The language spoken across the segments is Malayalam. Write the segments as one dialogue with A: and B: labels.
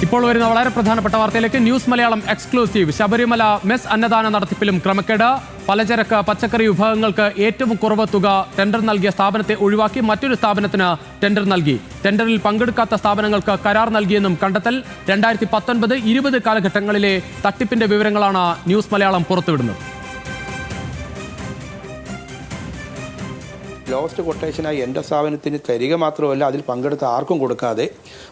A: ഇപ്പോൾ വരുന്ന വളരെ പ്രധാനപ്പെട്ട വാർത്തയിലേക്ക് news Malayalam exclusive. Sabarimala mess അന്നദാന നടത്തിപ്പിലും ക്രമക്കേട്. പലചരക്ക് പച്ചക്കറി വിഭവങ്ങൾക്ക് ഏറ്റവും കുറവ് തുക ടെൻഡർ നൽകിയ സ്ഥാപനത്തെ ഒഴിവാക്കി മറ്റൊരു സ്ഥാപനത്തിന് ടെൻഡർ നൽകി. ടെൻഡറിൽ പങ്കെടുക്കാത്ത സ്ഥാപനങ്ങൾക്ക് കരാർ നൽകിയെന്നും കണ്ടെത്തൽ. 2019-20 കാലഘട്ടങ്ങളിലെ തട്ടിപ്പിന്റെ വിവരങ്ങളാണ് ന്യൂസ് മലയാളം പുറത്തുവിടുന്നത്.
B: ലോസ്റ്റ് കൊട്ടേഷനായി എൻ്റെ സ്ഥാപനത്തിന് തരിക മാത്രമല്ല, അതിൽ പങ്കെടുത്ത ആർക്കും കൊടുക്കാതെ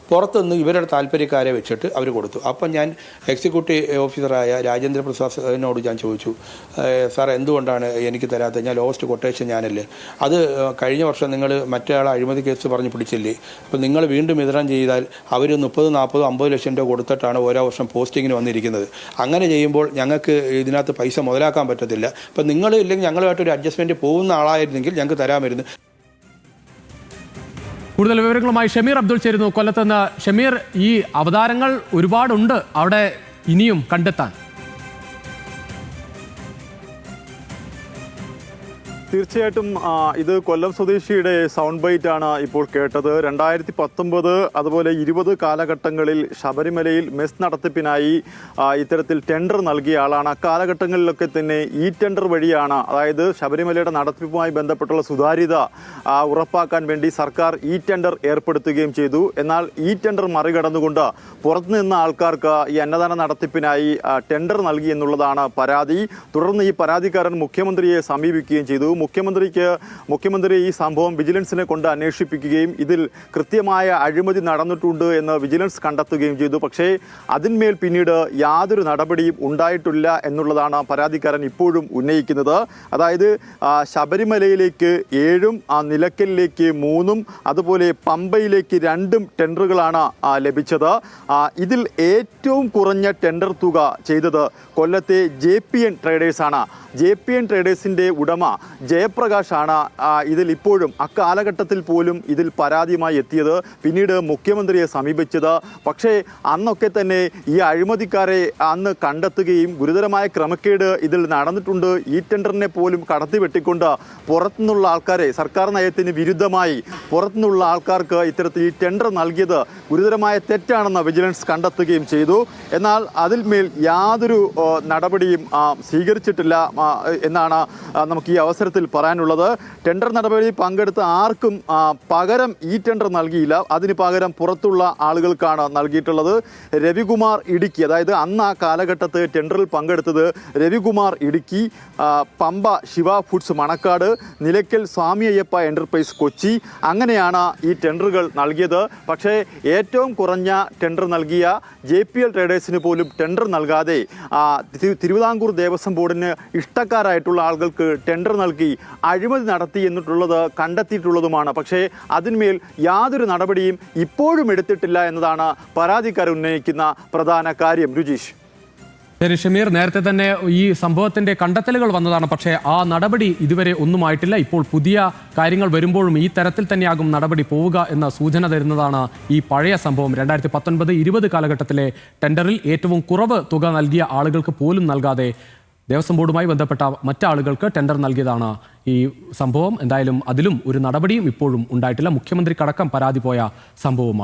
B: പുറത്തുനിന്ന് ഇവരുടെ താല്പര്യക്കാരെ വെച്ചിട്ട് അവർ കൊടുത്തു. അപ്പം ഞാൻ എക്സിക്യൂട്ടീവ് ഓഫീസറായ രാജേന്ദ്ര പ്രസാദിനോട് ഞാൻ ചോദിച്ചു, സാർ എന്തുകൊണ്ടാണ് എനിക്ക് തരാത്തത്? ഞാൻ ലോസ്റ്റ് കൊട്ടേഷൻ ഞാനല്ലേ, അത് കഴിഞ്ഞ വർഷം നിങ്ങൾ മറ്റേ ആളെ അഴിമതി കേസ് പറഞ്ഞ് പിടിച്ചില്ലേ, അപ്പോൾ നിങ്ങൾ വീണ്ടും വിതരണം ചെയ്താൽ അവർ 30, 40, 50 ലക്ഷം രൂപ കൊടുത്തിട്ടാണ് ഓരോ വർഷം പോസ്റ്റിങ്ങിന് വന്നിരിക്കുന്നത്. അങ്ങനെ ചെയ്യുമ്പോൾ ഞങ്ങൾക്ക് ഇതിനകത്ത് പൈസ മുതലാക്കാൻ പറ്റത്തില്ല. അപ്പം നിങ്ങൾ ഇല്ലെങ്കിൽ ഞങ്ങളുമായിട്ടൊരു അഡ്ജസ്റ്റ്മെൻറ്റ് പോകുന്ന ആളായിരുന്നെങ്കിൽ ഞങ്ങൾക്ക് തരാമായിരുന്നു.
A: കൂടുതൽ വിവരങ്ങളുമായി ഷമീർ അബ്ദുൾ ചേരുന്നു കൊല്ലത്ത് നിന്ന്. ഷമീർ, ഈ അവതാരങ്ങൾ ഒരുപാടുണ്ട് അവിടെ ഇനിയും കണ്ടെത്താൻ.
C: തീർച്ചയായിട്ടും ഇത് കൊല്ലം സ്വദേശിയുടെ സൗണ്ട് ബൈറ്റ് ആണ് ഇപ്പോൾ കേട്ടത്. 2019 അതുപോലെ 20 കാലഘട്ടങ്ങളിൽ ശബരിമലയിൽ മെസ് നടത്തിപ്പിനായി ഇത്തരത്തിൽ ടെൻഡർ നൽകിയ ആളാണ്. അക്കാലഘട്ടങ്ങളിലൊക്കെ തന്നെ ഈ ടെൻഡർ വഴിയാണ്, അതായത് ശബരിമലയുടെ നടത്തിപ്പുമായി ബന്ധപ്പെട്ടുള്ള സുതാര്യത ഉറപ്പാക്കാൻ വേണ്ടി സർക്കാർ ഈ ടെൻഡർ ഏർപ്പെടുത്തുകയും ചെയ്തു. എന്നാൽ ഈ ടെൻഡർ മറികടന്നുകൊണ്ട് പുറത്തുനിന്ന ആൾക്കാർക്ക് ഈ അന്നദാന നടത്തിപ്പിനായി ടെൻഡർ നൽകി എന്നുള്ളതാണ് പരാതി. തുടർന്ന് ഈ പരാതിക്കാരൻ മുഖ്യമന്ത്രിയെ സമീപിക്കുകയും ചെയ്തു. മുഖ്യമന്ത്രി ഈ സംഭവം വിജിലൻസിനെ കൊണ്ട് അന്വേഷിപ്പിക്കുകയും ഇതിൽ കൃത്യമായ അഴിമതി നടന്നിട്ടുണ്ട് എന്ന് വിജിലൻസ് കണ്ടെത്തുകയും ചെയ്തു. പക്ഷേ അതിന്മേൽ പിന്നീട് യാതൊരു നടപടിയും ഉണ്ടായിട്ടില്ല എന്നുള്ളതാണ് പരാതിക്കാരൻ ഇപ്പോഴും ഉന്നയിക്കുന്നത്. അതായത് ശബരിമലയിലേക്ക് 7ഉം നിലയ്ക്കലിലേക്ക് 3ഉം അതുപോലെ പമ്പയിലേക്ക് 2ഉം ടെൻഡറുകളാണ് ലഭിച്ചത്. ഇതിൽ ഏറ്റവും കുറഞ്ഞ ടെൻഡർ തുക ചെയ്തത് കൊല്ലത്തെ JPN ട്രേഡേഴ്സാണ്. JPN ട്രേഡേഴ്സിൻ്റെ ഉടമ ജയപ്രകാശാണ് ഇതിൽ ഇപ്പോഴും അക്കാലഘട്ടത്തിൽ പോലും ഇതിൽ പരാതിയുമായി എത്തിയത്, പിന്നീട് മുഖ്യമന്ത്രിയെ സമീപിച്ചത്. പക്ഷേ അന്നൊക്കെ തന്നെ ഈ അഴിമതിക്കാരെ അന്ന് കണ്ടെത്തുകയും ഗുരുതരമായ ക്രമക്കേട് ഇതിൽ നടന്നിട്ടുണ്ട്, ഈ ടെൻഡറിനെ പോലും കടത്തി വെട്ടിക്കൊണ്ട് പുറത്തുനിന്നുള്ള ആൾക്കാരെ, സർക്കാർ നയത്തിന് വിരുദ്ധമായി പുറത്തുനിന്നുള്ള ആൾക്കാർക്ക് ഇത്തരത്തിൽ ഈ ടെൻഡർ നൽകിയത് ഗുരുതരമായ തെറ്റാണെന്ന് വിജിലൻസ് കണ്ടെത്തുകയും ചെയ്തു. എന്നാൽ അതിന്മേൽ യാതൊരു നടപടിയും സ്വീകരിച്ചിട്ടില്ല എന്നാണ് നമുക്ക് ഈ അവസരത്തിൽ പറയാനുള്ളത്. ടെൻഡർ നടപടിയിൽ പങ്കെടുത്ത ആർക്കും പകരം ഈ ടെൻഡർ നൽകിയില്ല. അതിന് പകരം പുറത്തുള്ള ആളുകൾക്കാണ് നൽകിയിട്ടുള്ളത്. രവികുമാർ ഇടുക്കി, അതായത് അന്ന് ആ കാലഘട്ടത്ത് ടെൻഡറിൽ പങ്കെടുത്തത് രവികുമാർ ഇടുക്കി, പമ്പ ശിവ ഫുഡ്സ് മണക്കാട്, നിലയ്ക്കൽ സ്വാമി അയ്യപ്പ എൻ്റർപ്രൈസ് കൊച്ചി, അങ്ങനെയാണ് ഈ ടെൻഡറുകൾ നൽകിയത്. പക്ഷേ ഏറ്റവും കുറഞ്ഞ ടെൻഡർ നൽകിയ JPL ട്രേഡേഴ്സിന് പോലും ടെൻഡർ നൽകാതെ തിരുവിതാംകൂർ ദേവസ്വം ബോർഡിന് ഇഷ്ടക്കാരായിട്ടുള്ള ആളുകൾക്ക് ടെൻഡർ നൽകി അഴിമതി നടത്തി എന്നിട്ടുള്ളത് കണ്ടെത്തിയിട്ടുള്ളതുമാണ്. പക്ഷേ അതിന്മേൽ യാതൊരു നടപടിയും ഇപ്പോഴും എടുത്തിട്ടില്ല എന്നതാണ് പരാതിക്കാർ ഉന്നയിക്കുന്ന പ്രധാന കാര്യം. രുചീഷ്.
A: ശരി ഷമീർ, നേരത്തെ തന്നെ ഈ സംഭവത്തിന്റെ കണ്ടെത്തലുകൾ വന്നതാണ്, പക്ഷേ ആ നടപടി ഇതുവരെ ഒന്നുമായിട്ടില്ല. ഇപ്പോൾ പുതിയ കാര്യങ്ങൾ വരുമ്പോഴും ഈ തരത്തിൽ തന്നെയാകും നടപടി പോവുക എന്ന സൂചന തരുന്നതാണ് ഈ പഴയ സംഭവം. 2019-20 കാലഘട്ടത്തിലെ ടെൻഡറിൽ ഏറ്റവും കുറവ് തുക നൽകിയ ആളുകൾക്ക് പോലും നൽകാതെ ദേവസ്വം ബോർഡുമായി ബന്ധപ്പെട്ട മറ്റാളുകൾക്ക് ടെൻഡർ നൽകിയതാണ് ഈ സംഭവം. എന്തായാലും അതിലും ഒരു നടപടിയും ഇപ്പോഴും ഉണ്ടായിട്ടില്ല. മുഖ്യമന്ത്രിക്കടക്കം പരാതി പോയ സംഭവമാണ്.